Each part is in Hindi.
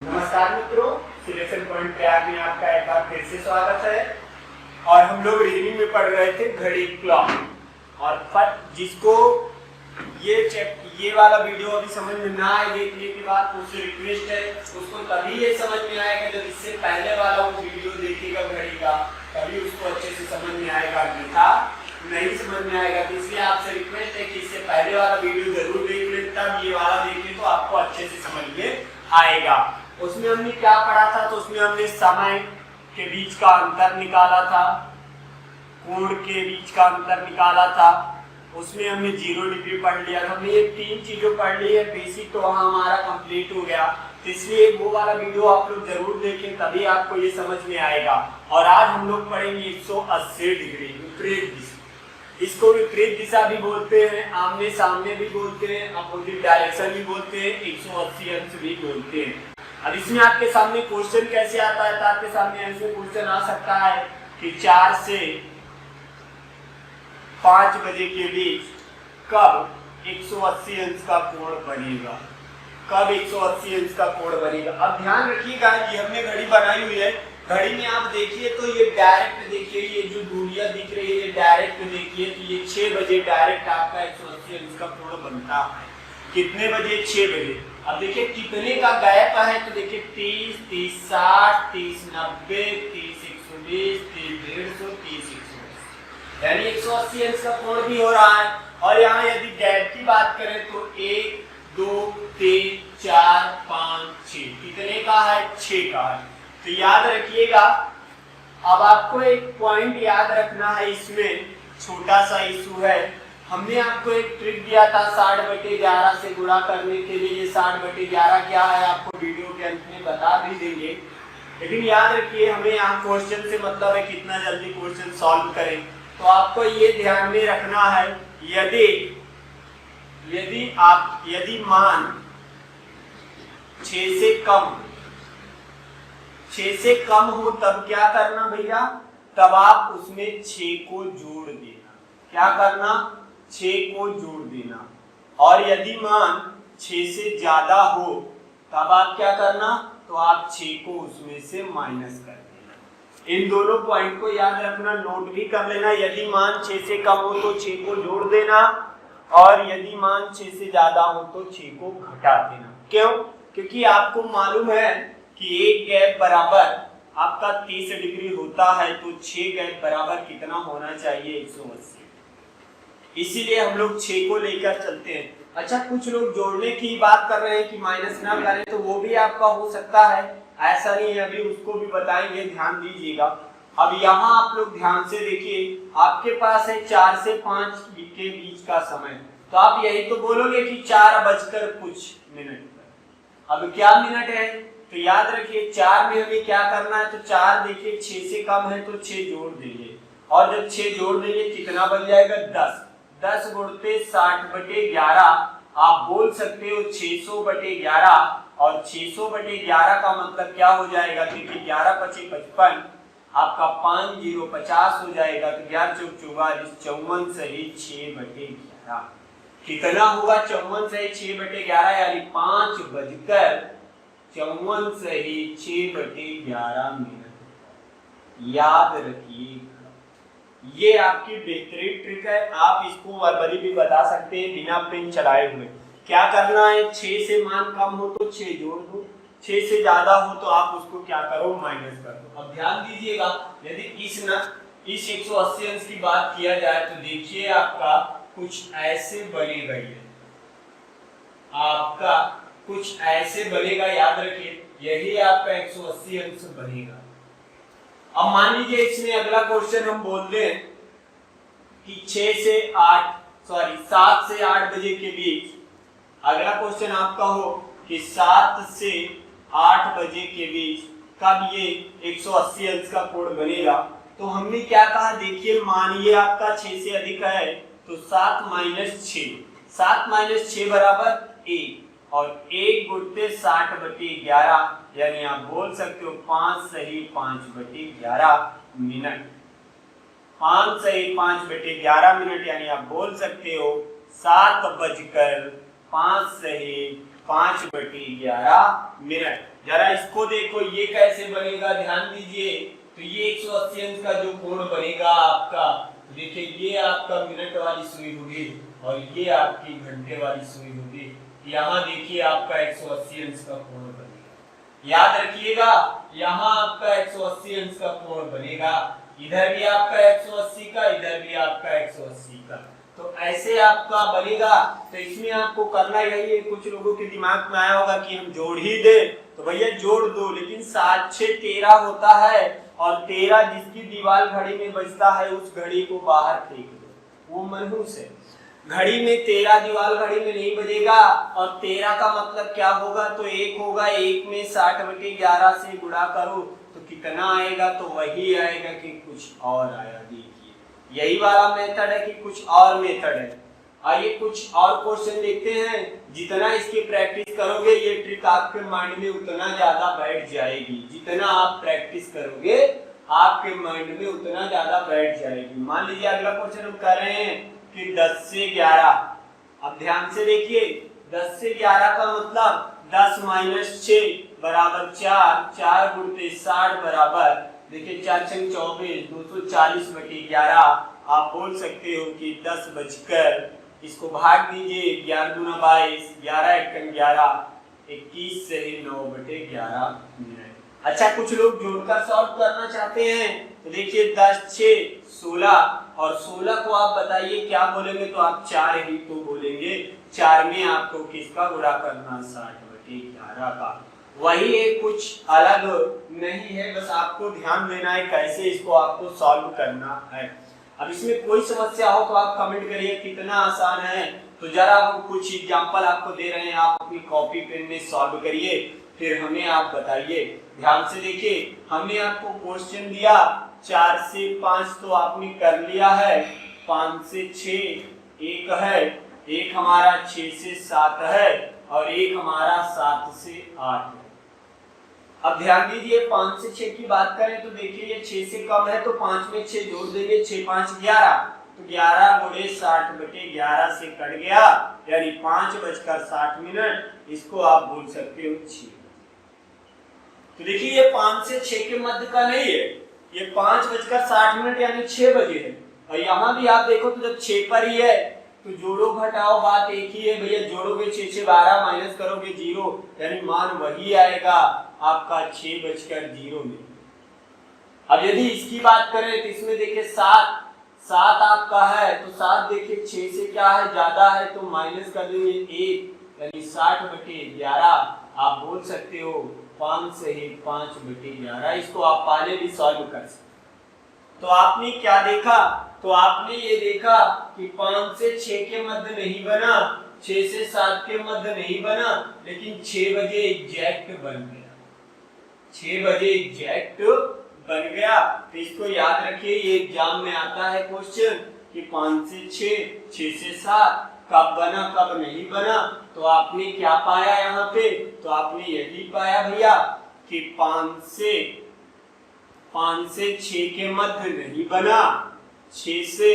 नमस्कार मित्रों, सिलेक्शन पॉइंट प्रयाग में आपका एक बार फिर से स्वागत है। और हम लोग रीडिंग में पढ़ रहे थे घड़ी क्लॉक, और जिसको ये वाला वीडियो अभी समझ में ना आए देखने के बाद उससे रिक्वेस्ट है, उसको तभी ये समझ में आएगा जब इससे पहले वाला वो वीडियो देखेगा घड़ी का, तभी उसको अच्छे से समझ में आएगा। अन्यथा नहीं समझ में आएगा। तो इसलिए आपसे रिक्वेस्ट है कि इससे पहले वाला वीडियो जरूर देख लें, तब ये वाला देखें तो आपको अच्छे से समझ में आएगा। उसमें हमने क्या पढ़ा था? तो उसमें हमने समय के बीच का अंतर निकाला था, कोण के बीच का अंतर निकाला था, उसमें हमने 0 डिग्री पढ़ लिया था। हमने ये 3 चीजें पढ़ ली है बेसिक, तो वहाँ हमारा कंप्लीट हो गया। तो इसलिए वो वाला वीडियो आप लोग जरूर देखें, तभी आपको ये समझ में आएगा। और आज हम लोग पढ़ेंगे 180 डिग्री विपरीत दिशा। इसको विपरीत दिशा भी बोलते हैं, आमने सामने भी बोलते हैं, अपोजिट डायरेक्शन भी बोलते हैं, 180 अंश भी बोलते हैं। अब इसमें आपके सामने क्वेश्चन कैसे आता है? तो आपके सामने ऐसे क्वेश्चन आ सकता है कि 4 से 5 बजे के बीच कब 180 अंश का कोण बनेगा, कब 180 अंश का कोण बनेगा। अब ध्यान रखिएगा, ये हमने घड़ी बनाई हुई है। घड़ी में आप देखिए तो ये डायरेक्ट देखिए, ये जो दूरियां दिख रही है ये डायरेक्ट देखिए, तो ये 6 बजे डायरेक्ट आपका 180 अंश का कोण बनता है। कितने बजे? 6 बजे। अब देखिए कितने का गैप है, तो देखिए 30, 30, 60, 30, 90, 30, 120, 30, 150, 30, 180, यानी 180 अंश का कोण भी हो रहा है। और यहाँ यदि गैप की बात करें तो 1, 2, 3, 4, 5, 6, कितने का है? 6 का है। तो याद रखिएगा। अब आपको एक पॉइंट याद रखना है, इसमें छोटा सा इशू है। हमने आपको एक ट्रिक दिया था 60/11 से गुणा करने के लिए। ये 60/11 क्या है आपको वीडियो के अंत में बता भी देंगे, लेकिन याद रखिए हमें यहाँ क्वेश्चन से मतलब है कितना जल्दी क्वेश्चन सॉल्व करें। तो आपको ये ध्यान में रखना है, यदि मान 6 से कम हो तब क्या करना भैया? तब आप उसमें 6 को जोड़ देना। क्या करना? 6 को जोड़ देना। और यदि मान 6 से ज्यादा हो तब आप क्या करना? तो आप 6 को उसमें से माइनस कर देना। इन दोनों पॉइंट को याद रखना, नोट भी कर लेना। यदि मान 6 से कम हो तो 6 को जोड़ देना, और यदि मान 6 से ज्यादा हो तो 6 को घटा देना। क्यों? क्योंकि आपको मालूम है कि एक गैप बराबर आपका 30 डिग्री होता है, तो 6 गैप बराबर कितना होना चाहिए? 180। इसीलिए हम लोग 6 को लेकर चलते हैं। अच्छा, कुछ लोग जोड़ने की बात कर रहे हैं कि माइनस ना करें, तो वो भी आपका हो सकता है, ऐसा नहीं है, अभी उसको भी बताएंगे, ध्यान दीजिएगा। अब यहाँ आप लोग ध्यान से देखिए, आपके पास है 4 से 5 के बीच का समय, तो आप यही तो बोलोगे कि 4 बजकर कुछ मिनट पर। अब क्या मिनट है? तो याद रखिए 4 में हमें क्या करना है? तो 4 देखिए 6 से कम है तो 6 जोड़ देंगे, और जब 6 जोड़ देंगे कितना बन जाएगा? 10। 10 गुणते 60/11 आप बोल सकते हो 600/11, और 600/11 का मतलब क्या हो जाएगा? क्योंकि 11 × 5 = 55, आपका 5 0 50 हो जाएगा। तो 11 × 4 = 44, 54 सही 6/11 कितना होगा? 54 सही 6/11, यानी 5 बजकर 54 सही 6/11 मिनट। याद रखिएगा, ये आपकी बेहतरीन ट्रिक है। आप इसको वर्बली भी बता सकते हैं बिना पेन चलाए हुए। क्या करना है? 6 से मान कम हो तो 6 जोड़ दो, 6 से ज्यादा हो तो आप उसको क्या करो? माइनस कर दो। अब ध्यान दीजिएगा, यदि इस 180 अंश की बात किया जाए तो देखिए आपका कुछ ऐसे बनेगा, ये आपका कुछ ऐसे बनेगा। याद रखिए यही आपका 180 अंश बनेगा। अब मान लीजिए इसमें अगला क्वेश्चन हम बोल दें कि 7 से 8 बजे के बीच, अगला क्वेश्चन आपका हो कि 7 से 8 बजे के बीच कब ये 180 अंश का कोण बनेगा। तो हमने क्या कहा? देखिए मानिए आपका 6 से अधिक है, तो 7 - 6, 7 - 6 बराबर 1, और 1 गुणते 60/11, यानी आप बोल सकते हो 5 सही 5/11 मिनट। 5 सही 5/11 मिनट, यानी आप बोल सकते हो 7 बजकर 5 सही 5/11 मिनट। जरा इसको देखो, ये कैसे बनेगा, ध्यान दीजिए। तो ये 180 अंश का जो कोण बनेगा आपका, देखिए ये आपका मिनट वाली सुई होगी और ये आपकी घंटे वाली सुई होगी। यहाँ देखिए आपका 180 अंश का कोण बनेगा। याद रखिएगा, यहाँ आपका 180 अंश का कोण बनेगा, इधर भी आपका 180 का, इधर भी आपका 180 का। तो ऐसे आपका बनेगा। तो इसमें आपको करना यही है, कुछ लोगों के दिमाग में आया होगा कि हम जोड़ ही दे, तो भैया जोड़ दो, लेकिन 7 6 13 होता है और 13 जिसकी दीवार घड़ी में बजता है उस घड़ी को बाहर फेंक दो, वो मनहूस है। घड़ी में 13 दीवार घड़ी में नहीं बजेगा और 13 का मतलब क्या होगा, तो 1 होगा, 1 में 60/11 से गुणा करो तो कितना आएगा, तो वही आएगा कि कुछ और आया। देखिए यही वाला मेथड है कि कुछ और मेथड है। आइए कुछ और क्वेश्चन देखते हैं। जितना इसकी प्रैक्टिस करोगे ये ट्रिक आपके माइंड में उतना ज्यादा बैठ जाएगी, जितना आप प्रैक्टिस करोगे आपके माइंड में उतना ज्यादा बैठ जाएगी। मान लीजिए अगला क्वेश्चन हम कर रहे हैं कि 10 से 11। अब ध्यान से देखिए, 10 से 11 का मतलब 10 - 6 बराबर 4, 4 × 60 बराबर, देखिए 4 × 24, 240/11। आप बोल सकते हो कि 10 बजकर, इसको भाग दीजिए, 11 × 22, 11 × 1 = 11, 21 से 9/11 मिनट। अच्छा कुछ लोग जोड़कर सॉल्व करना चाहते हैं, तो देखिए 10 6 16 और 16 को आप बताइए क्या बोलेंगे, तो आप 4 ही तो बोलेंगे। 4 में आपको किसका गुणा करना, 60/11 का। वही है, कुछ अलग नहीं है, बस आपको ध्यान देना है कैसे इसको आपको सॉल्व करना है। अब इसमें कोई समस्या हो तो आप कमेंट करिए, कितना आसान है। तो जरा हम कुछ एग्जांपल आपको दे रहे हैं, आप अपनी कॉपी पेन में सॉल्व करिए, फिर हमें आप बताइए। ध्यान से देखिए, हमने आपको क्वेश्चन दिया 4 से 5 तो आपने कर लिया है, 5 से 6 एक है, एक हमारा 6 से 7 है और एक हमारा 7 से 8 है। अब ध्यान दीजिए 5 से 6 की बात करें तो देखिए ये 6 से कम है तो 5 में 6 जोड़ देंगे, 6 × 5 = 11, तो 11 × 60/11 से कट गया, यानी 5:60। इसको आप बोल सकते हो 6। तो देखिए ये 5 से 6 के मध्य का नहीं है, ये 5:60 यानी 6 बजे है। और यहाँ भी आप देखो तो जब 6 पर ही है तो जोड़ो घटाओ बात एक ही है भैया, जोड़ोगे 6 6 12 माइनस करोगे 0, यानी मान वही आएगा आपका 6:0 में। अब यदि इसकी बात करें तो इसमें देखिए 7 आपका है, तो 7 देखिए 6 से क्या है, ज्यादा है, तो माइनस कर देंगे 1, यानी 60/11। आप बोल सकते हो 5 से ही 5/11। इसको आप पहले भी सॉल्व कर सकते। तो आपने क्या देखा, तो आपने ये देखा कि 5 से 6 के मध्य नहीं बना, 6 से 7 के मध्य नहीं बना, लेकिन 6 बजे एग्जैक्ट बन गया, 6 बजे एग्जैक्ट बन गया। तो इसको याद रखिए, ये एग्जाम में आता है क्वेश्चन कि 5 से 6, 6 से 7 कब बना कब नहीं बना। तो आपने क्या पाया यहाँ पे, तो आपने यही पाया भैया कि 5 से 6 के मध्य नहीं बना, 6 से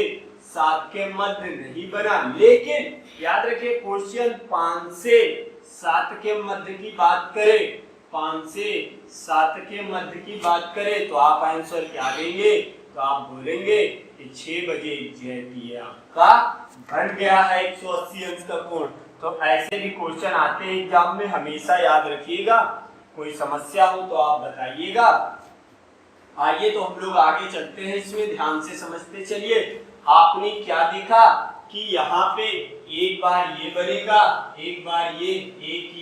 7 के मध्य नहीं बना। लेकिन याद रखिए क्वेश्चन 5 से 7 के मध्य की बात करें, 5 से 7 के मध्य की बात करें तो आप आंसर क्या देंगे, तो आप बोलेंगे कि 6 बजे ये आपका बन गया है 180 अंश का कोण। तो ऐसे भी क्वेश्चन आते हैं एग्जाम में, हमेशा याद रखिएगा। कोई समस्या हो तो आप बताइएगा। आइए तो हम लोग आगे चलते हैं, इसमें ध्यान से समझते चलिए। आपने क्या देखा कि यहाँ पे एक बार ये बनेगा, एक बार ये, एक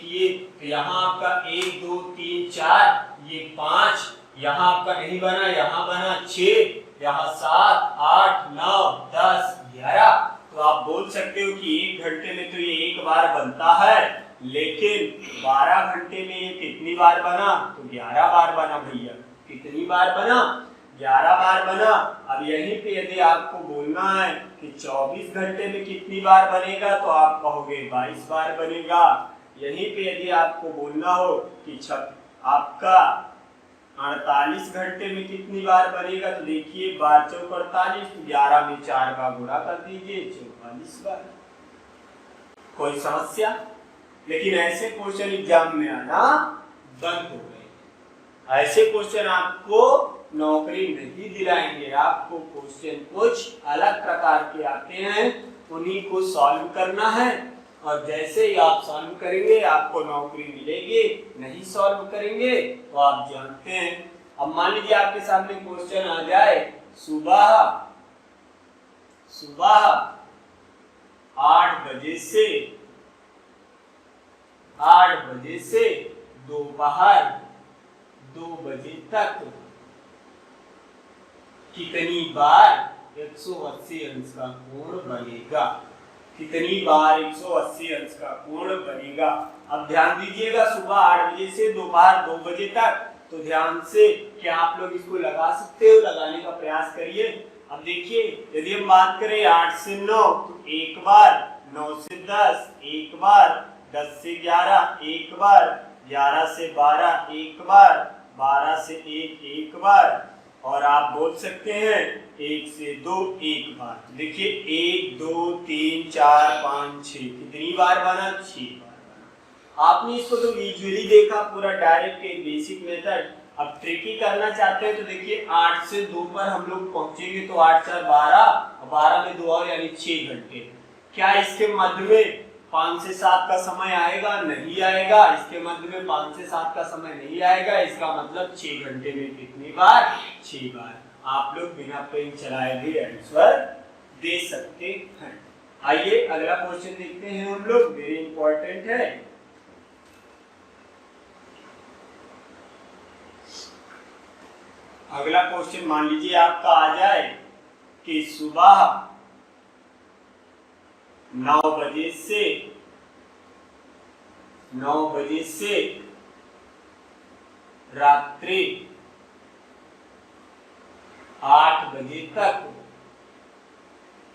ये, तो यहाँ आपका 1 2 3 4, ये 5, यहाँ आपका नहीं बना, यहाँ बना 6, यहाँ 7 8 9 10 11। तो आप बोल सकते हो कि 1 घंटे में तो ये एक बार बनता है, लेकिन 12 घंटे में ये कितनी बार बना, तो 11 बार बना भैया। कितनी बार बना, 11 बार बना। अब यहीं पे यदि आपको बोलना है कि 24 घंटे में कितनी बार बनेगा, तो आप कहोगे 22 बार बनेगा। यहीं पे यदि आपको बोलना हो कि आपका 48 घंटे में कितनी बार बनेगा, तो देखिए 12 × 4 = 48, तो 11 में 4 का गुणा कर दीजिए, 44 बार। कोई समस्या? लेकिन ऐसे क्वेश्चन एग्जाम में आना बंद हो गए। ऐसे क्वेश्चन आपको नौकरी नहीं दिलाएंगे, आपको क्वेश्चन कुछ अलग प्रकार के आते हैं, उन्हीं को सॉल्व करना है और जैसे ही आप सॉल्व करेंगे आपको नौकरी मिलेगी, नहीं सॉल्व करेंगे तो आप जानते हैं। अब मान लीजिए आपके सामने क्वेश्चन आ जाए सुबह 8 बजे से दोपहर 2 बजे तक कितनी बार 180 अंश का कोण बनेगा, कितनी बार 180 अंश का कोण बनेगा। अब ध्यान दीजिएगा सुबह 8 बजे से दोपहर 2 बजे तक, तो ध्यान से क्या आप लोग इसको लगा सकते हो, लगाने का प्रयास करिए। अब देखिए यदि हम बात करें 8 से 9 तो एक बार, 9 से 10 एक बार, 10 से 11 एक बार, 11 से 12 एक बार, 12 से 1 एक बार और आप बोल सकते हैं 1 से 2 एक बार। तो देखिए 1 2 3 4 5 6 कितनी बार बना, 6 बार बना। आपने इसको तो विजुअली देखा पूरा डायरेक्ट एक बेसिक मेथड। अब ट्रिकी करना चाहते हैं तो देखिए 8 से 2 पर हम लोग पहुंचेंगे तो 8 4 12, 12 में 2 और यानी 6 घंटे। क्या इसके मध्य में 5 से 7 का समय आएगा, नहीं आएगा। इसके मध्य में 5 से 7 का समय नहीं आएगा, इसका मतलब 6 घंटे में कितनी बार, 6 बार। आप लोग बिना पेन चलाए भी आंसर दे सकते हैं। आइए अगला क्वेश्चन देखते हैं हम लोग, वेरी इंपॉर्टेंट है। अगला क्वेश्चन मान लीजिए आपका आ जाए कि सुबह 9 बजे से रात्रि 8 बजे तक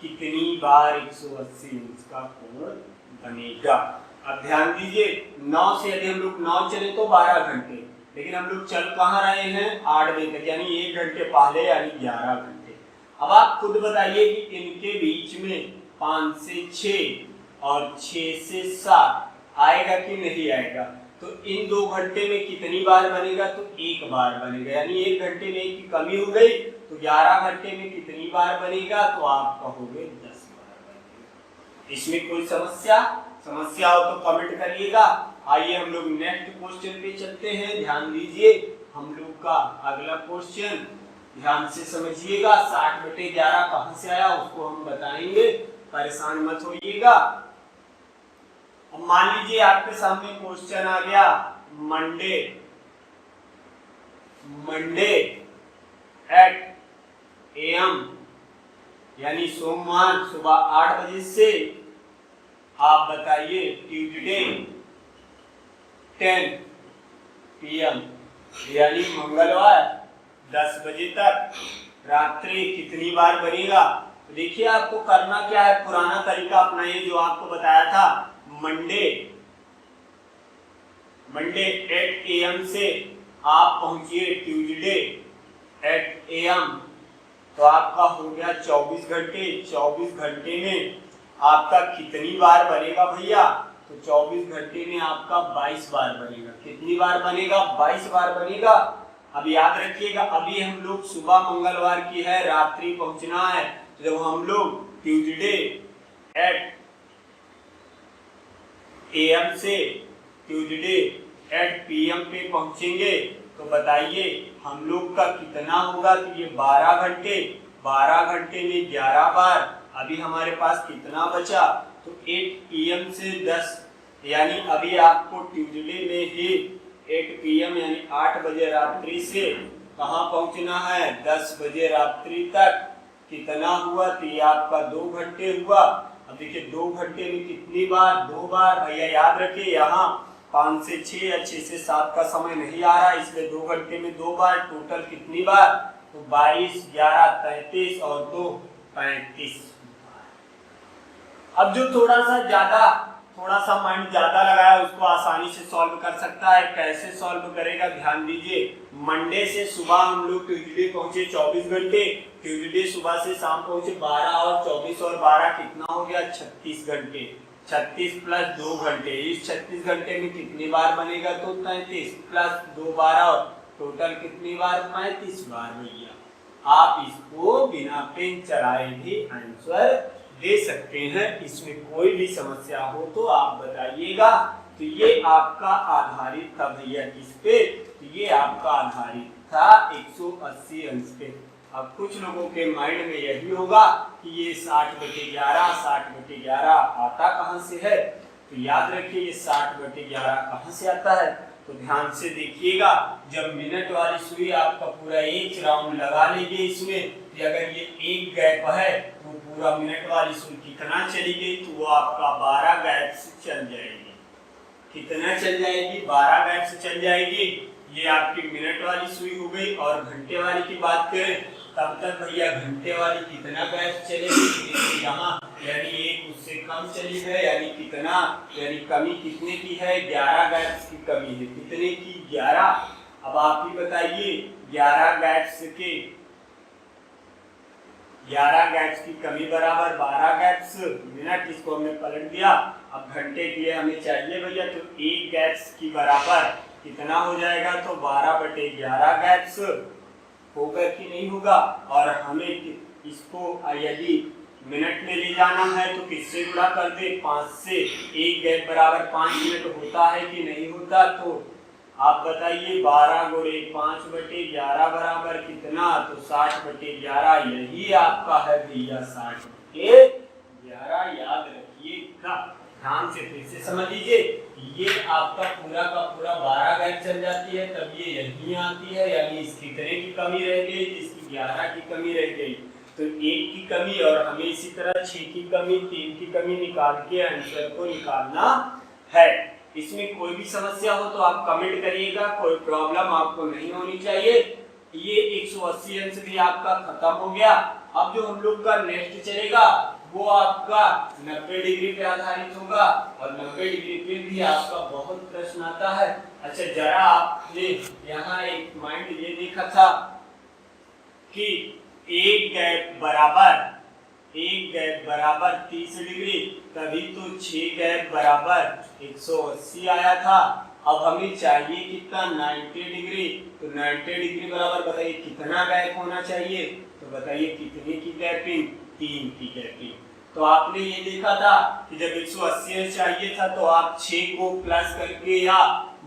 कितनी बार 180 अंश का कोण बनेगा। अब ध्यान दीजिए 9 से यदि हम लोग 9 चले तो 12 घंटे, लेकिन हम लोग चल कहाँ रहे हैं 8 बजे तक, यानी 1 घंटे पहले यानी 11 घंटे। अब आप खुद बताइए कि इनके बीच में 5 से 6 और 6 से 7 आएगा कि नहीं आएगा। तो इन 2 घंटे में कितनी बार बनेगा, तो 1 बार बनेगा, यानी 1 घंटे में 1 की कमी हो गई तो 11 घंटे में कितनी बार बनेगा, तो आप कहोगे 10 बार बनेगा। इसमें कोई समस्या हो तो कमेंट करिएगा। आइए हम लोग नेक्स्ट क्वेश्चन पे चलते हैं। ध्यान दीजिए हम लोग का अगला क्वेश्चन ध्यान से समझिएगा। 60/11 कहां से आया उसको हम बताएंगे, परेशान मत होइएगा। अब मान लीजिए आपके सामने क्वेश्चन आ गया मंडे एट AM यानी सोमवार सुबह 8 बजे से आप बताइए ट्यूसडे 10 PM यानी मंगलवार 10 बजे तक रात्रि कितनी बार बनेगा। तो देखिए आपको करना क्या है, पुराना तरीका अपनाइए जो आपको बताया था। मंडे 8 AM से आप पहुंचिए ट्यूसडे 8 AM, तो आपका हो गया 24 घंटे। 24 घंटे में आपका कितनी बार बनेगा भैया, तो 24 घंटे में आपका 22 बार बनेगा। कितनी बार बनेगा, 22 बार बनेगा। अब याद रखिएगा अभी हम लोग सुबह मंगलवार की है, रात्रि पहुंचना है, तो जब हम लोग ट्यूसडे 8 AM से ट्यूसडे 8 PM पे पहुंचेंगे तो बताइए हम लोग का कितना होगा, तो ये 12 घंटे में 11 बार। अभी हमारे पास कितना बचा, तो 8 PM से 10 यानी अभी आपको ट्यूसडे में ही 8 PM यानी 8 बजे रात्रि से कहाँ पहुंचना है, 10 बजे रात्रि तक। कितना हुआ, तो ये आपका 2 घंटे हुआ। अब देखिए 2 घंटे में कितनी बार, 2 बार। भैया याद रखिए यहाँ 5 से 6 या 6 से 7 का समय नहीं आ रहा, इसलिए 2 घंटे में 2 बार। टोटल कितनी बार, तो 22, 11, 33 और 2 35। अब जो थोड़ा सा माइंड ज्यादा लगाया उसको आसानी से सॉल्व कर सकता है। कैसे सॉल्व करेगा, ध्यान दीजिए। मंडे से सुबह हम लोग ट्यूसडे पहुंचे 24 घंटे, ट्यूसडे सुबह से शाम पहुंचे 12 और 24 और 12 कितना हो गया, 36 घंटे। 36 प्लस 2 घंटे, इस 36 घंटे में कितनी बार बनेगा? तो 33 प्लस 2 12, टोटल कितनी बार? 35 बार भैया। आप इसको बिना पेन चलाए भी आंसर दे सकते हैं, इसमें कोई भी समस्या हो तो आप बताइएगा। तो ये आपका आधारित था भैया किस पे? तो ये आपका आधारित था 180 अंश पे। अब कुछ लोगों के माइंड में यही होगा कि ये 60/11 60/11 आता कहाँ से है? तो याद रखिए ये 60/11 कहाँ से आता है? तो ध्यान से देखिएगा, जब मिनट वाली सुई आपका पूरा एक राउंड लगा लेंगे इसमें, तो अगर ये एक गैप है तो पूरा मिनट वाली सुई कितना चली गई? तो वो आपका 12 गैप से चल जाएगी। कितना चल जाएगी? 12 गैप से चल जाएगी। ये आपकी मिनट वाली सुई हो गई। और घंटे वाली की बात करें तब तक भैया घंटे वाली कितना गैप चलेगी? यहाँ यानी एक उससे कम चली है, यानी कितना, यानी कमी कितने की है? 11 गैप्स की कमी है। कितने की? 11। अब आप ही बताइए 11 गैप्स के 11 गैप्स की कमी बराबर 12 गैप्स मिनट, इसको हमने पलट दिया। अब घंटे के लिए हमें चाहिए भैया, तो एक गैप्स की बराबर कितना हो जाएगा? तो 12/11 गैप्स होगा कि नहीं होगा? और हमें इसको यदि मिनट में ले जाना है तो किससे गुणा कर दे? 5 से। एक गैप बराबर 5 मिनट होता है कि नहीं होता? तो आप बताइए 12 गुणे 5/11 बराबर कितना? तो 60/11। यही आपका है भैया 60/11, याद रखिएगा। ध्यान से फिर से समझ लीजिए, ये आपका पूरा का पूरा 12 गैप चल जाती है, तब ये यहीं आती है, यानी इस कितने की कमी रह गई? इसकी 11 की कमी रह गई। तो 1 की कमी और हमें इसी तरह 6 की कमी, 3 की कमी निकाल के आंसर को निकालना है। इसमें कोई भी समस्या हो तो आप कमेंट करिएगा, कोई प्रॉब्लम आपको नहीं होनी चाहिए। ये 180 अंश भी आपका खत्म हो गया। अब जो हम लोग का नेक्स्ट चलेगा वो आपका 90 डिग्री पे आधारित होगा, और 90 डिग्री पे भी आपका बहुत प्रश्न आता है। अच्छा, जरा आपने यहाँ एक माइंड ये देखा था कि एक गैप बराबर 30 डिग्री, तभी तो 6 गैप बराबर 180 आया था। अब हमें चाहिए कितना? 90 डिग्री। तो 90 डिग्री बराबर बताइए कितना गैप होना चाहिए? तो बताइए कितने की गैपिंग? 3 की गैपिंग। तो आपने ये देखा था कि जब 180 चाहिए था तो आप 6 को प्लस करके या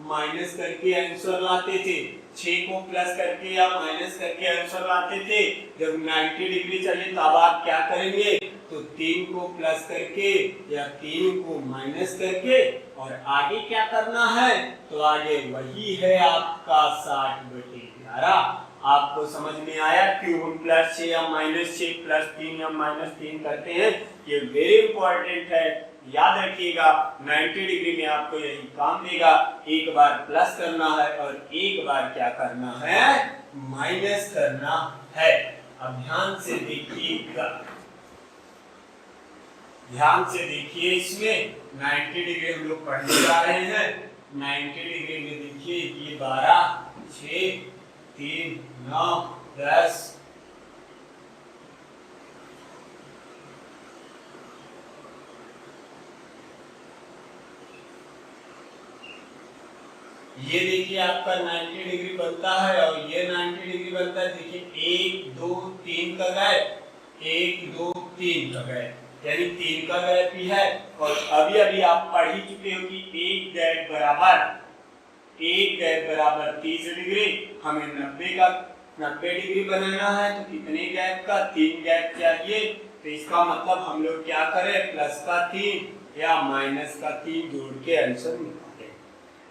माइनस करके आंसर लाते थे। 6 को प्लस करके या माइनस करके आंसर लाते थे। जब 90 डिग्री चाहिए तब आप क्या करेंगे? तो 3 को प्लस करके या 3 को माइनस करके, और आगे क्या करना है? तो आगे वही है आपका 60/11। आपको समझ में आया क्यों हम प्लस 6 या माइनस 6 प्लस 3 या माइनस 3 करते हैं? ये वेरी इंपॉर्टेंट है, याद रखिएगा। 90 डिग्री में आपको यही काम देगा, एक बार प्लस करना है और एक बार क्या करना है? माइनस करना है। अब ध्यान से देखिएगा, ध्यान से देखिए, इसमें 90 डिग्री हम लोग पढ़ने जा रहे हैं। 90 डिग्री में देखिए ये 12 6 3 9 10, ये देखिए आपका 90 डिग्री बनता है और ये 90 डिग्री बनता है। देखिए 1 2 3 का गैप, 1 2 3 का गैप, यानी 3 का गैप ही है। और अभी अभी आप पढ़ ही चुके हो कि एक गैप बराबर 30 डिग्री। हमें 90 डिग्री बनाना है तो कितने गैप का? 3 गैप चाहिए। तो इसका मतलब हम लोग क्या करें? प्लस का 3 या माइनस का 3 जोड़ के आंसर निकालें।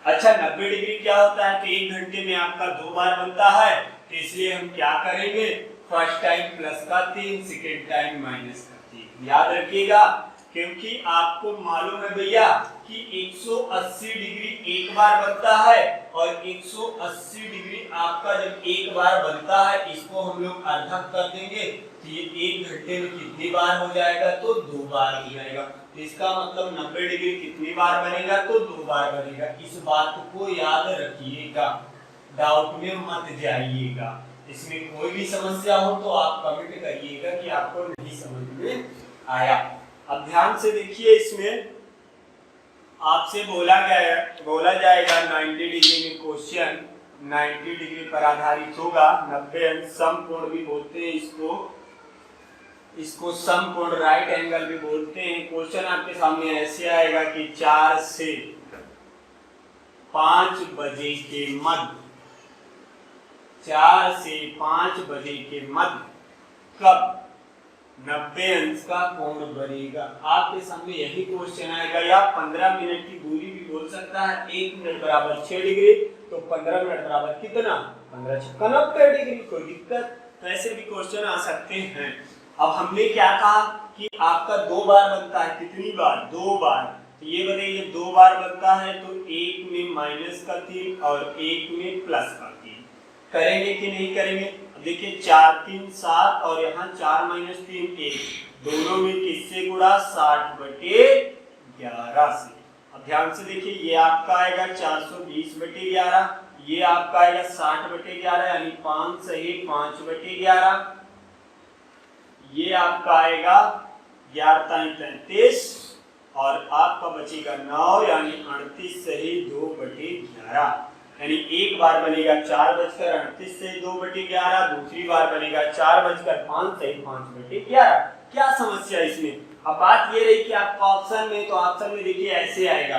अच्छा, 90 डिग्री क्या होता है? तो 1 घंटे में आपका 2 बार बनता है, तो इसलिए हम क्या करेंगे? फर्स्ट टाइम प्लस का 3, सेकेंड टाइम माइनस का 3। याद रखिएगा, क्योंकि आपको मालूम है भैया कि 180 डिग्री एक बार बनता है, और 180 डिग्री आपका जब एक बार बनता है, इसको हम लोग अर्धा कर देंगे तो ये 1 घंटे में कितनी बार हो जाएगा? तो 2 बार हो जाएगा। तो इसका मतलब 90 डिग्री कितनी बार बनेगा? तो 2 बार बनेगा। इस बात को याद रखिएगा, डाउट में मत जाइएगा। इसमें कोई भी समस्या हो तो आप कमेंट करिएगा कि आपको नहीं समझ में आया। अब ध्यान से देखिए, इसमें आपसे बोला जाएगा 90 डिग्री में क्वेश्चन 90 डिग्री पर आधारित होगा। 90 अंश समकोण भी बोलते हैं इसको समकोण राइट एंगल भी बोलते हैं। क्वेश्चन आपके सामने ऐसे आएगा कि 4 से 5 बजे के मध्य 4 से 5 बजे के मध्य कब 90 अंश का कोण बनेगा। आपके सामने यही क्वेश्चन आएगा। या 15 मिनट की दूरी भी बोल सकता है। 1 मिनट बराबर 6 डिग्री, तो 15 मिनट बराबर कितना 15 छक्का 90 डिग्री। कोई दिक्कत, वैसे भी क्वेश्चन आ सकते हैं। अब हमने क्या कहा कि आपका 2 बार बनता है। कितनी बार 2 बार। तो ये बताइए 2 बार बनता है तो 1 में माइनस का 3 और 1 में प्लस का 3 करेंगे कि नहीं करेंगे। देखिए 4 3 7 और यहाँ 4 माइनस 3 1, दोनों में किससे गुणा 60/11 से। अब ध्यान से देखिए ये आपका आएगा 420/11, ये आपका आएगा 60/11 यानी 5 सही 5/11, ये आपका आएगा 11 33 और आपका बचेगा 9 यानी 38 सही 2/11। यानी एक बार बनेगा 4:38 से 2/11, दूसरी बार बनेगा 4:05 से 5/11। क्या समस्या इसमें। अब बात ये रही कि आपका ऑप्शन में, तो ऑप्शन में देखिए ऐसे आएगा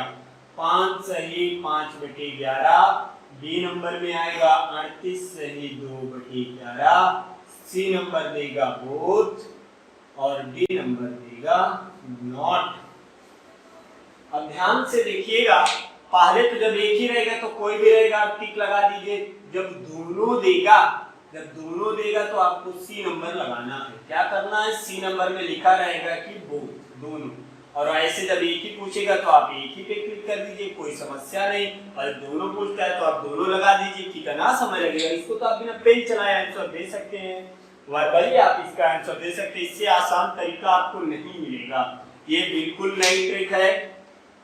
5 सही 5/11, बी नंबर में आएगा 38 सही 2/11, सी नंबर देगा बोथ और डी नंबर देगा नॉट। अब ध्यान से देखिएगा, पहले तो जब एक ही रहेगा तो कोई भी रहेगा टिक लगा दीजिए। जब दोनों देगा तो आपको सी नंबर लगाना है। क्या करना है, सी नंबर में लिखा रहेगा कि बोथ दोनों। और ऐसे जब एक ही पूछेगा तो आप एक ही पे क्लिक कर दीजिए, कोई समस्या नहीं। और दोनों पूछता है तो आप दोनों लगा दीजिए। कितना समय लगेगा, इसको तो आप बिना पेन चलाए आंसर दे सकते हैं, वर्बली आप इसका आंसर दे सकते हैं। इससे आसान तरीका आपको नहीं मिलेगा। ये बिल्कुल नई ट्रिक है।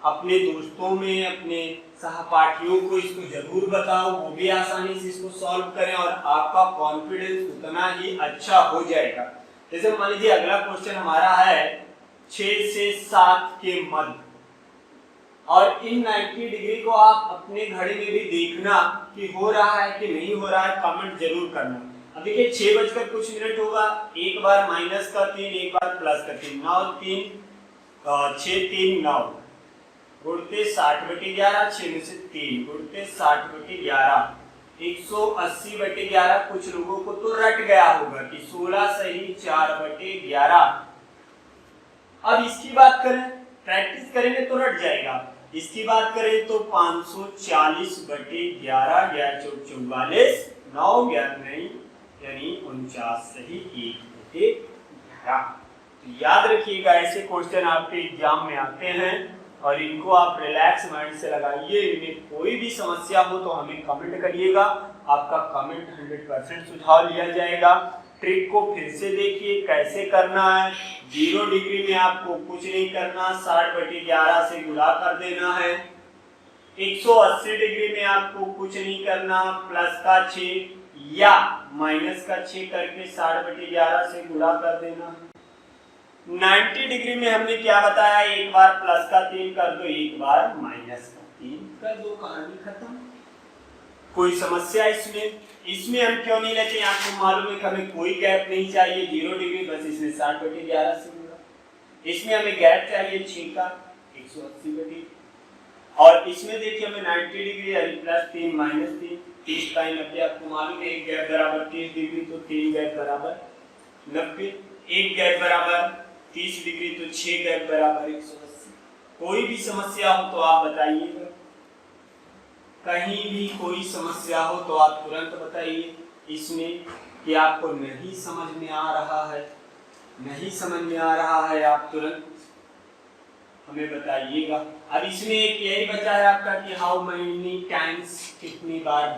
अपने दोस्तों में, अपने सहपाठियों को इसको जरूर बताओ, वो भी आसानी से इसको सॉल्व करें और आपका कॉन्फिडेंस उतना ही अच्छा हो जाएगा। जैसे मान लीजिए अगला क्वेश्चन हमारा है 6 से 7 के मध्य, और इन 90 डिग्री को आप अपने घड़ी में भी देखना कि हो रहा है कि नहीं हो रहा है, कमेंट जरूर करना। अब देखिए 6 बजकर कुछ मिनट होगा, एक बार माइनस का 3 एक बार प्लस का 3, 9 3 6 3 9 गुणते 60/11, 6 में से 3 गुणते 60/11, 180/11। कुछ लोगों को तो रट गया होगा कि 16 सही 4/11। अब इसकी बात करें, प्रैक्टिस करेंगे तो रट जाएगा। इसकी बात करें तो 540/11, 11 चौक 44, 9 11 नहीं यानी 49 सही 1/11। तो याद रखिएगा ऐसे क्वेश्चन आपके एग्जाम में आते हैं और इनको आप रिलैक्स माइंड से लगाइए। इनमें कोई भी समस्या हो तो हमें कमेंट करिएगा, आपका कमेंट 100% सुझाव लिया जाएगा। ट्रिक को फिर से देखिए कैसे करना है। 0 डिग्री में आपको कुछ नहीं करना, 60/11 से गुणा कर देना है। 180 डिग्री में आपको कुछ नहीं करना, प्लस का 6 या माइनस का 6 करके 60/11 से गुणा कर देना है। 90 डिग्री में हमने क्या बताया, एक बार प्लस का 3 कर दो, एक बार माइनस का 3 कर दो, कहानी खत्म। कोई समस्या इसमें हम क्यों नहीं लेते, आपको मालूम है कि हमें कोई गैप नहीं चाहिए 0 डिग्री, बस इसमें 60/11 से गुणा। इसमें हमें गैप चाहिए 6 का 180 डिग्री, और इसमें देखिए हमें 90 डिग्री यानी +3 -3, 30 का 90। आपको मालूम है एक गैप बराबर 30 डिग्री, तो 3 गैप बराबर 90, एक गैप बराबर 30 डिग्री, तो 6 गैप बराबर 180। कोई भी समस्या हो तो आप बताइएगा, कहीं भी कोई समस्या हो तो आप तुरंत बताइए इसमें कि आपको नहीं समझ में आ रहा है, आप तुरंत हमें बताइएगा। अब इसमें एक यही बचा है आपका कि हाउ मेनी टाइम्स, कितनी बार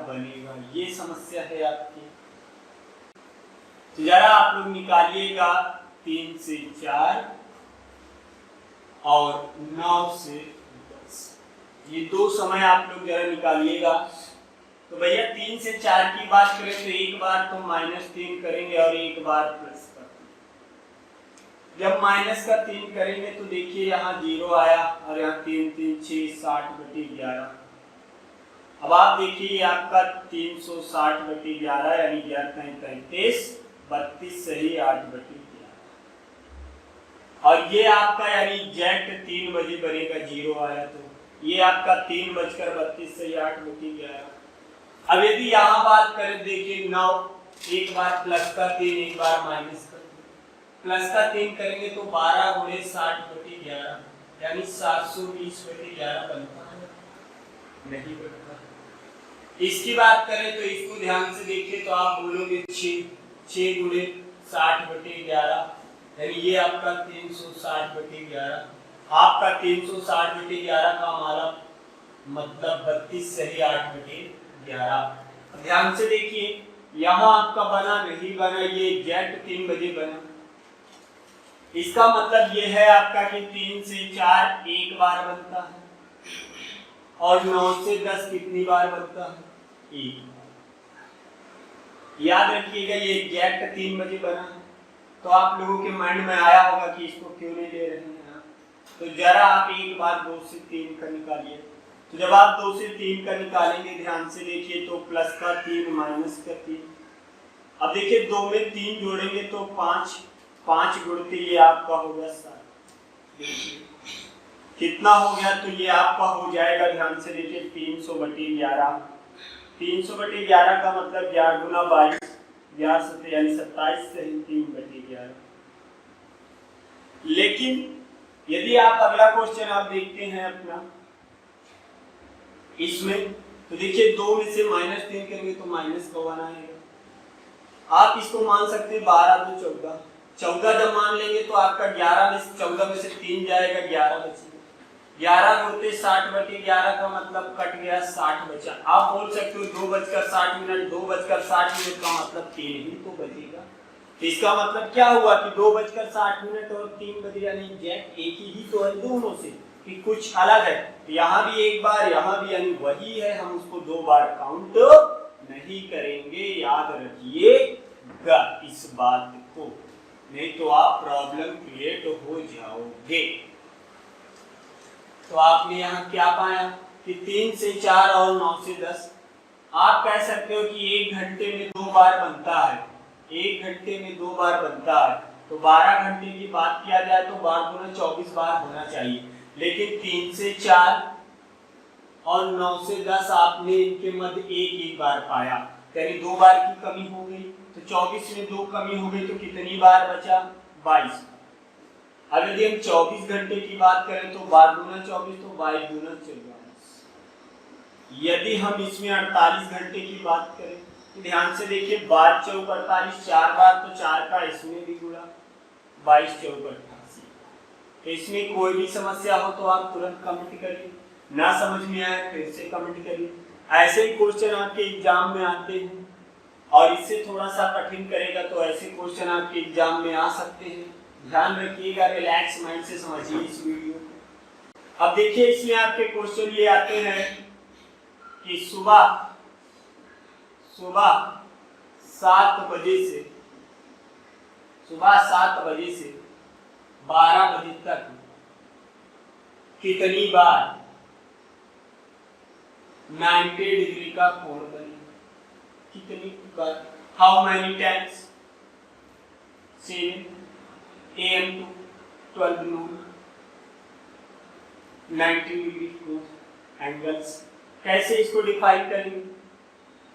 बनेगा, ये समस्या है आपकी। तो जरा आप लोग निकालिएगा 3 से 4 और 9 से 10, ये 2 समय आप लोग जरा निकालिएगा। तो भैया 3 से 4 की बात करें तो एक बार तो -3 करेंगे और एक बार प्लस करेंगे। जब माइनस का 3 करेंगे तो देखिए यहाँ 0 आया और यहाँ 3 3 6 60/11। अब आप देखिए आपका 360/11 यानी 11×33 32 सही 8/11। और ये आपका यानी एग्जैक्ट 3 बजे बनेगा, 0 आया तो ये आपका 3:32 सही 8/11। अब यदि यहाँ बात करें देखिए 9, एक बार प्लस का 3 एक बार माइनस का 3, प्लस का 3 करेंगे तो 12 × 60/11 यानी 720/11 बनता है, नहीं बनता। इसकी बात करें तो इसको ध्यान से देखिए तो आप बोलोगे 6 × 60/11 यानी ये आपका 360/11। आपका 360/11 का हमारा मतलब 32 सही 8/11। ध्यान से देखिए यहाँ आपका बना नहीं बना, ये एग्जैक्ट 3 बजे बना। इसका मतलब ये है आपका कि 3 से 4 एक बार बनता है और 9 से 10 कितनी बार बनता है, एक बार। याद रखिएगा ये एग्जैक्ट 3 बजे बना है। तो आप लोगों के माइंड में आया होगा कि इसको क्यों नहीं ले रहे हैं, तो जरा आप एक बार 2 से 3 का निकालिए। तो जब आप 2 से 3 का निकालेंगे ध्यान से देखिए तो प्लस का 3 माइनस का 3। अब देखिए 2 में 3 जोड़ेंगे तो 5, 5 गुणते ये आपका हो गया 7। कितना हो गया, तो ये आपका हो जाएगा ध्यान से देखिए 300/11। 300/11 का मतलब 11 × 22 11 7 यानी 27 से 3/11। लेकिन यदि आप अगला क्वेश्चन आप देखते हैं अपना इसमें, तो देखिए 2 में से -3 करेंगे तो माइनस का 1 आएगा। आप इसको मान सकते हैं 12 × 2 14। 14 जब मान लेंगे तो आपका 11 में से 14 में से 3 जाएगा, 11 बचेगा। 11 × 60/11 का मतलब कट गया 60 बचा। आप बोल सकते हो 2:60 2:60 का मतलब 3 ही तो बचेगा। तो इसका मतलब क्या हुआ कि 2:60 और 3 बजे यानी एग्जैक्ट एक ही तो है दोनों से, कि कुछ अलग है। यहाँ भी एक बार, यहाँ भी यानी वही है, हम उसको 2 बार काउंट नहीं करेंगे, याद रखिएगा इस बात को, नहीं तो आप प्रॉब्लम क्रिएट हो जाओगे। तो आपने यहाँ क्या पाया कि 3 से 4 और 9 से 10। आप कह सकते हो कि 1 घंटे में 2 बार बनता है, 1 घंटे में 2 बार बनता है, तो 12 घंटे की बात किया जाए तो 12 × 24 बार होना चाहिए। लेकिन 3 से 4 और 9 से 10 आपने इनके मध्य एक बार पाया, यानी 2 बार की कमी हो गई। तो 24 में 2 कमी हो गई तो कितनी बार बचा, 22। अब यदि हम 24 घंटे की बात करें तो 12 × 24 तो 22 × 24। यदि हम इसमें 48 घंटे की बात करें तो ध्यान से देखिए 12 × 4 = 48, 4 बार तो 4 का इसमें भी गुणा, 22 × 4 = 88। तो इसमें कोई भी समस्या हो तो आप तुरंत कमेंट करिए, ना समझ में आए फिर से कमेंट करिए। ऐसे ही क्वेश्चन आपके एग्जाम में आते हैं और इससे थोड़ा सा कठिन करेगा तो ऐसे क्वेश्चन आपके एग्जाम में आ सकते हैं। ध्यान रखिएगा, रिलैक्स माइंड से समझिए इस वीडियो को। अब देखिए इसमें आपके क्वेश्चन ये आते हैं कि सुबह 7 बजे से 12 बजे तक कितनी बार 90 डिग्री का कोण बने, कितनी बार, how many times 7 AM to 12 noon 90 degree कोण एंगल्स। कैसे इसको डिफाइन करेंगे,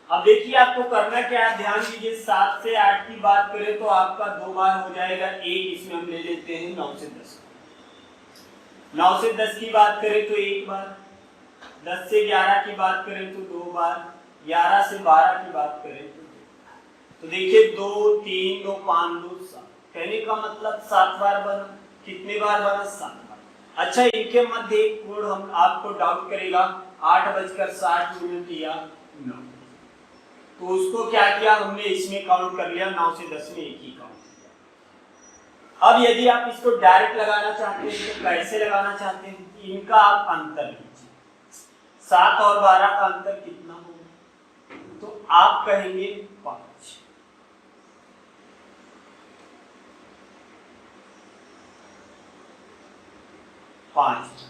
अब देखिए आपको करना क्या है, ध्यान दीजिए। 7 से 8 की बात करें तो आपका 2 बार हो जाएगा, एक इसमें हम ले लेते हैं 9 से 10। 9 से 10 की बात करें तो एक बार, 10 से 11 की बात करें तो 2 बार, 11 से 12 की बात करें तो देखिए 2 3 2 5 2 7, कहने का मतलब 7 बार बना। कितने बार बना, 7 बार। अच्छा, इनके मध्य एक कोण हम आपको डाउट करेगा 8:60 या 9, तो उसको क्या किया हमने, इसमें काउंट कर लिया, 9 से 10 में एक ही काउंट किया। अब यदि आप इसको डायरेक्ट लगाना चाहते हैं तो कैसे लगाना चाहते हैं, इनका आप अंतर लीजिए, 7 और 12 का अंतर कितना होगा, तो आप कहेंगे 5। 5।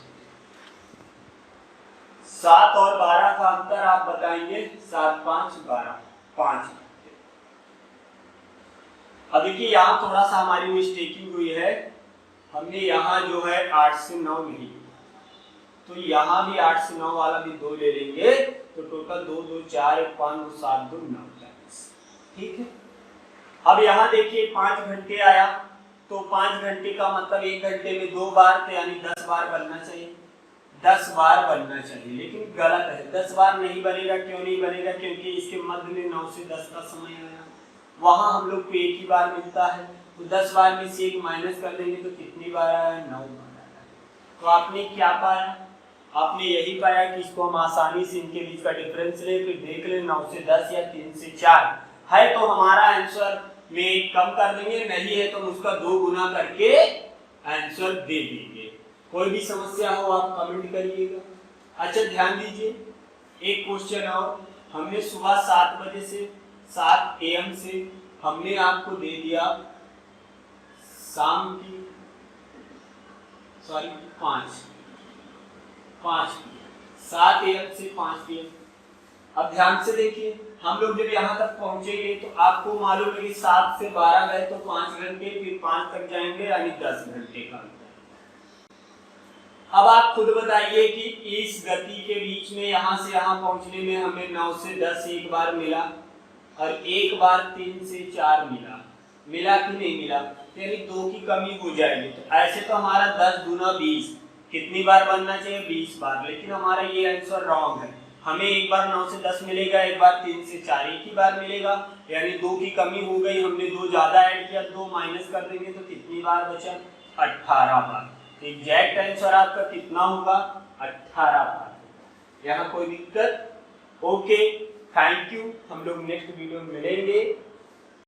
7 और 12 का अंतर आप बताएंगे, 7 5 12, 5। अब देखिए यहाँ थोड़ा सा हमारी मिस्टेकिंग हुई है, हमने यहाँ जो है 8 से 9 नहीं, तो यहाँ भी 8 से 9 वाला भी 2 ले लेंगे, तो टोटल 2 2 4 1 5 2 7 2 9 40। ठीक है। अब यहाँ देखिए 5 घंटे आया, तो 5 घंटे का मतलब 1 घंटे में 2 बार, तो यानी 10 बार बनना चाहिए, 10 बार बनना चाहिए, लेकिन गलत है, 10 बार नहीं बनेगा। क्यों नहीं बनेगा? क्योंकि इसके मध्य में 9 से 10 का समय आया, वहां हम लोग को एक ही बार मिलता है, तो 10 बार में से 1 माइनस कर देंगे तो कितनी बार आया? 9 बार आया। तो आपने क्या पाया? आपने यही पाया कि इसको हम आसानी से इनके बीच का डिफरेंस ले, फिर देख ले 9 से 10 या 3 से 4 है, तो हमारा आंसर में कम कर देंगे, नहीं है तो उसका 2 गुना करके आंसर दे देंगे। कोई भी समस्या हो आप कमेंट करिएगा। अच्छा ध्यान दीजिए, एक क्वेश्चन और, हमने सुबह 7 बजे से 7 AM से हमने आपको दे दिया शाम की 5 7 AM से 5 PM। अब ध्यान से देखिए, हम लोग जब यहाँ तक पहुंचेंगे तो आपको मालूम है कि 7 से 12 गए तो 5 घंटे, फिर 5 तक जाएंगे यानी 10 घंटे का अंतर। अब आप खुद बताइए कि इस गति के बीच में यहाँ से यहाँ पहुंचने में हमें 9 से 10 एक बार मिला और एक बार 3 से 4 मिला कि नहीं मिला? यानी 2 की कमी हो जाएगी। तो ऐसे तो हमारा 10 दूना 20 कितनी बार बनना चाहिए? 20 बार, लेकिन हमारा ये आंसर रॉन्ग है। हमें एक बार 9 से 10 मिलेगा, एक बार 3 से 4 एक ही बार मिलेगा, यानी 2 की कमी हो गई, हमने 2 ज्यादा ऐड किया, 2 माइनस कर देंगे तो कितनी बार बचा? 18 बार। एग्जैक्ट आंसर आपका कितना होगा? 18 बार। यहाँ कोई दिक्कत? Okay, thank you. हम लोग नेक्स्ट वीडियो में मिलेंगे।